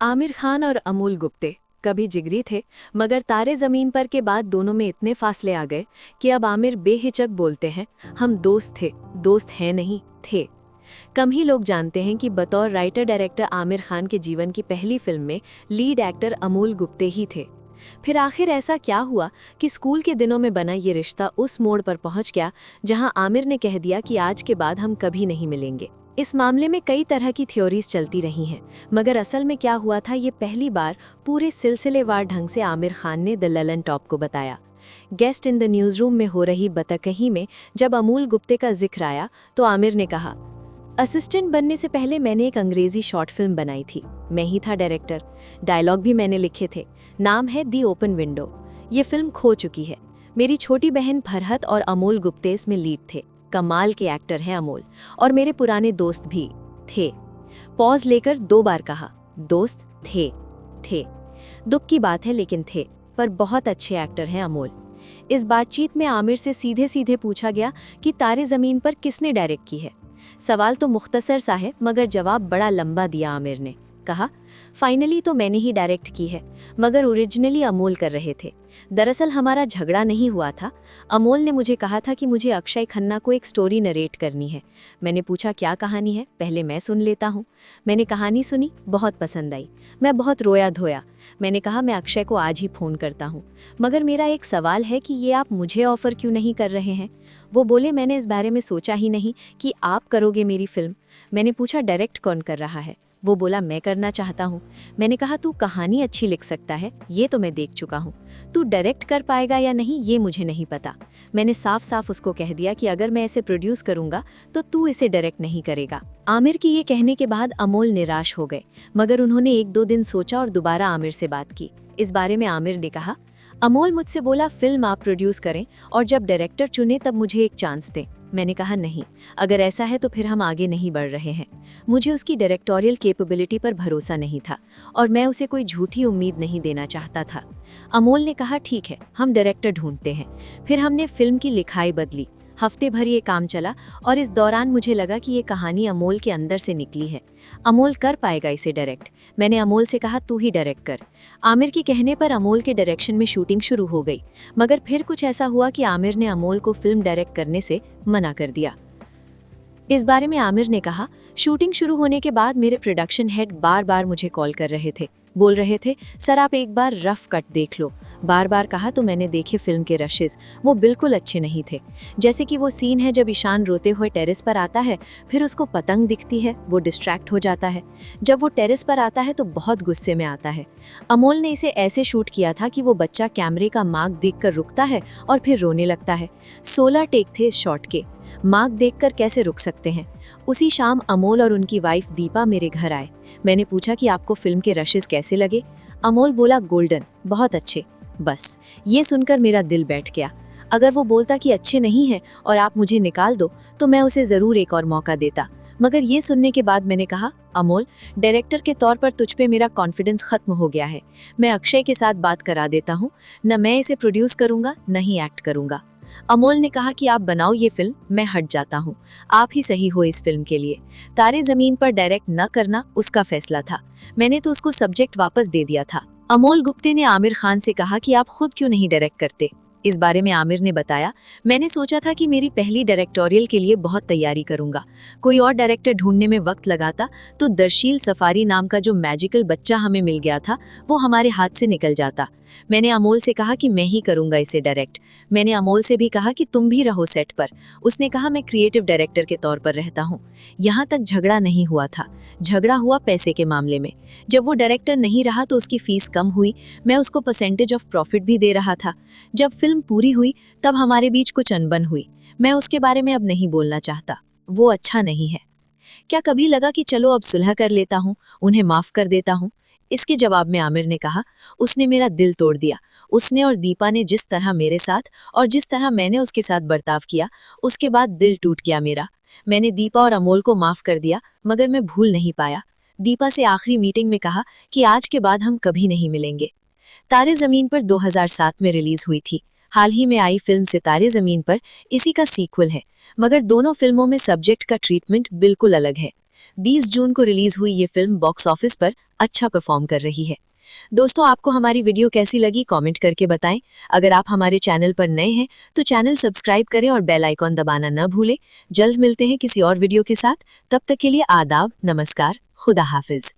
आमिर खान और अमूल गुप्ते कभी जिगरी थे, मगर तारे ज़मीन पर के बाद दोनों में इतने फासले आ गए कि अब आमिर बेहिचक बोलते हैं, हम दोस्त थे, दोस्त हैं नहीं, थे। कम ही लोग जानते हैं कि बतौर राइटर डायरेक्टर आमिर खान के जीवन की पहली फिल्म में लीड एक्टर अमूल गुप्ते ही थे। फिर आखिर ऐसा क्या हुआ कि स्कूल के दिनों में बना ये रिश्ता उस मोड़ पर पहुंच गया जहां आमिर ने कह दिया कि आज के बाद हम कभी नहीं मिलेंगे। इस मामले में कई तरह की थ्योरीज चलती रही हैं, मगर असल में क्या हुआ था ये पहली बार पूरे सिलसिलेवार ढंग से आमिर खान ने द ललन टॉप को बताया। Guest in the news room में हो रही बतकही में जब अमूल गुप्ते का जिक्र आया तो आमिर ने कहा, असिस्टेंट बनने से पहले मैंने एक अंग्रेजी शॉर्ट फिल्म बनाई थी। मैं ही था डायरेक्टर, डायलॉग भी मैंने लिखे थे। नाम है दी ओपन विंडो। ये फिल्म खो चुकी है। मेरी छोटी बहन फरहत और अमोल गुप्ते इसमें लीड थे। कमाल के एक्टर हैं अमोल, और मेरे पुराने दोस्त भी थे। पॉज लेकर 2 बार कहा, दोस्त थे। दुख की बात है लेकिन थे, पर बहुत अच्छे एक्टर हैं अमोल। इस बातचीत में आमिर से सीधे सीधे पूछा गया कि तारे ज़मीन पर किसने डायरेक्ट की है। सवाल तो मुख्तसर सा है, मगर जवाब बड़ा लंबा दिया आमिर ने। कहा, फाइनली तो मैंने ही डायरेक्ट की है, मगर ओरिजिनली अमोल कर रहे थे। दरअसल हमारा झगड़ा नहीं हुआ था। अमोल ने मुझे कहा था कि मुझे अक्षय खन्ना को एक स्टोरी नरेट करनी है। मैंने पूछा क्या कहानी है, पहले मैं सुन लेता हूँ। मैंने कहानी सुनी, बहुत पसंद आई। मैं बहुत रोया धोया। मैंने कहा मैं अक्षय को आज ही फ़ोन करता हूँ, मगर मेरा एक सवाल है कि ये आप मुझे ऑफ़र क्यों नहीं कर रहे हैं। वो बोले, मैंने इस बारे में सोचा ही नहीं कि आप करोगे मेरी फिल्म। मैंने पूछा डायरेक्ट कौन कर रहा है। वो बोला मैं करना चाहता हूँ। मैंने कहा तू कहानी अच्छी लिख सकता है, ये तो मैं देख चुका हूँ। तू डायरेक्ट कर पाएगा या नहीं ये मुझे नहीं पता। मैंने साफ साफ उसको कह दिया कि अगर मैं इसे प्रोड्यूस करूँगा तो तू इसे डायरेक्ट नहीं करेगा। आमिर की ये कहने के बाद अमोल निराश हो गए, मगर उन्होंने 1-2 दिन सोचा और दोबारा आमिर से बात की। इस बारे में आमिर ने कहा, अमोल मुझसे बोला फिल्म आप प्रोड्यूस करें और जब डायरेक्टर चुने तब मुझे एक चांस दें। मैंने कहा नहीं, अगर ऐसा है तो फिर हम आगे नहीं बढ़ रहे हैं। मुझे उसकी डायरेक्टोरियल कैपेबिलिटी पर भरोसा नहीं था और मैं उसे कोई झूठी उम्मीद नहीं देना चाहता था। अमोल ने कहा ठीक है, हम डायरेक्टर ढूंढते हैं। फिर हमने फिल्म की लिखाई बदली। हफ्ते भर ये काम चला और इस दौरान मुझे लगा कि ये कहानी अमोल के अंदर से निकली है। अमोल कर पाएगा इसे डायरेक्ट। मैंने अमोल से कहा तू ही डायरेक्ट कर। आमिर के कहने पर अमोल के डायरेक्शन में शूटिंग शुरू हो गई, मगर फिर कुछ ऐसा हुआ कि आमिर ने अमोल को फिल्म डायरेक्ट करने से मना कर दिया। इस बारे में आमिर ने कहा, शूटिंग शुरू होने के बाद मेरे प्रोडक्शन हेड बार बार मुझे कॉल कर रहे थे। बोल रहे थे सर आप एक बार रफ कट देख लो। बार बार कहा तो मैंने देखे फिल्म के रशेस, वो बिल्कुल अच्छे नहीं थे। जैसे कि वो सीन है जब ईशान रोते हुए टेरेस पर आता है, फिर उसको पतंग दिखती है, वो डिस्ट्रैक्ट हो जाता है। जब वो टेरेस पर आता है तो बहुत गुस्से में आता है। अमोल ने इसे ऐसे शूट किया था कि वो बच्चा कैमरे का मार्क देखकर रुकता है और फिर रोने लगता है। 16 टेक थे इस शॉट के। मार्क देखकर कैसे रुक सकते हैं। उसी शाम अमोल और उनकी वाइफ दीपा मेरे घर आए। मैंने पूछा कि आपको फिल्म के रशेस कैसे लगे। अमोल बोला गोल्डन, बहुत अच्छे। बस ये सुनकर मेरा दिल बैठ गया। अगर वो बोलता कि अच्छे नहीं हैं और आप मुझे निकाल दो तो मैं उसे ज़रूर एक और मौका देता, मगर ये सुनने के बाद मैंने कहा अमोल, डायरेक्टर के तौर पर तुझ पे मेरा कॉन्फिडेंस खत्म हो गया है। मैं अक्षय के साथ बात करा देता हूँ, न मैं इसे प्रोड्यूस करूँगा न ही एक्ट करूँगा। अमोल ने कहा कि आप बनाओ ये फिल्म, मैं हट जाता हूँ। आप ही सही हो इस फिल्म के लिए। तारे ज़मीन पर डायरेक्ट न करना उसका फैसला था। मैंने तो उसको सब्जेक्ट वापस दे दिया था। अमोल गुप्ते ने आमिर खान से कहा कि आप खुद क्यों नहीं डायरेक्ट करते। इस बारे में आमिर ने बताया, मैंने सोचा था कि मेरी पहली डायरेक्टोरियल के लिए बहुत तैयारी करूंगा। कोई और डायरेक्टर ढूंढने में वक्त लगाता तो दरशील सफारी नाम का जो मैजिकल बच्चा हमें मिल गया था वो हमारे हाथ से निकल जाता। मैंने अमोल से कहा कि मैं ही करूंगा इसे डायरेक्ट। मैंने अमोल से भी कहा कि तुम भी रहो सेट पर। उसने कहा मैं क्रिएटिव डायरेक्टर के तौर पर रहता हूँ। यहाँ तक झगड़ा नहीं हुआ था, झगड़ा हुआ पैसे के मामले में। जब वो डायरेक्टर नहीं रहा तो उसकी फीस कम हुई, मैं उसको परसेंटेज ऑफ प्रॉफिट भी दे रहा था। जब फिल्म पूरी हुई तब हमारे बीच कुछ अनबन हुई। मैं उसके बारे में अब नहीं बोलना चाहता, वो अच्छा नहीं है। क्या कभी लगा कि चलो अब सुलह कर लेता हूँ, उन्हें माफ कर देता हूँ। इसके जवाब में आमिर ने कहा, उसने मेरा दिल तोड़ दिया। उसने और दीपा ने जिस तरह मेरे साथ और जिस तरह मैंने उसके साथ बर्ताव किया, उसके बाद दिल टूट गया मेरा। मैंने दीपा और अमोल को माफ कर दिया, मगर मैं भूल नहीं पाया। दीपा से आखिरी मीटिंग में कहा कि आज के बाद हम कभी नहीं मिलेंगे। तारे ज़मीन पर 2007 में रिलीज हुई थी। हाल ही में आई फिल्म सितारे ज़मीन पर इसी का सीक्वल है, मगर दोनों फिल्मों में सब्जेक्ट का ट्रीटमेंट बिल्कुल अलग है। 20 जून को रिलीज हुई ये फिल्म बॉक्स ऑफिस पर अच्छा परफॉर्म कर रही है। दोस्तों, आपको हमारी वीडियो कैसी लगी कमेंट करके बताएं। अगर आप हमारे चैनल पर नए हैं तो चैनल सब्सक्राइब करें और बेल आइकॉन दबाना न भूलें। जल्द मिलते हैं किसी और वीडियो के साथ। तब तक के लिए आदाब, नमस्कार, खुदा हाफिज।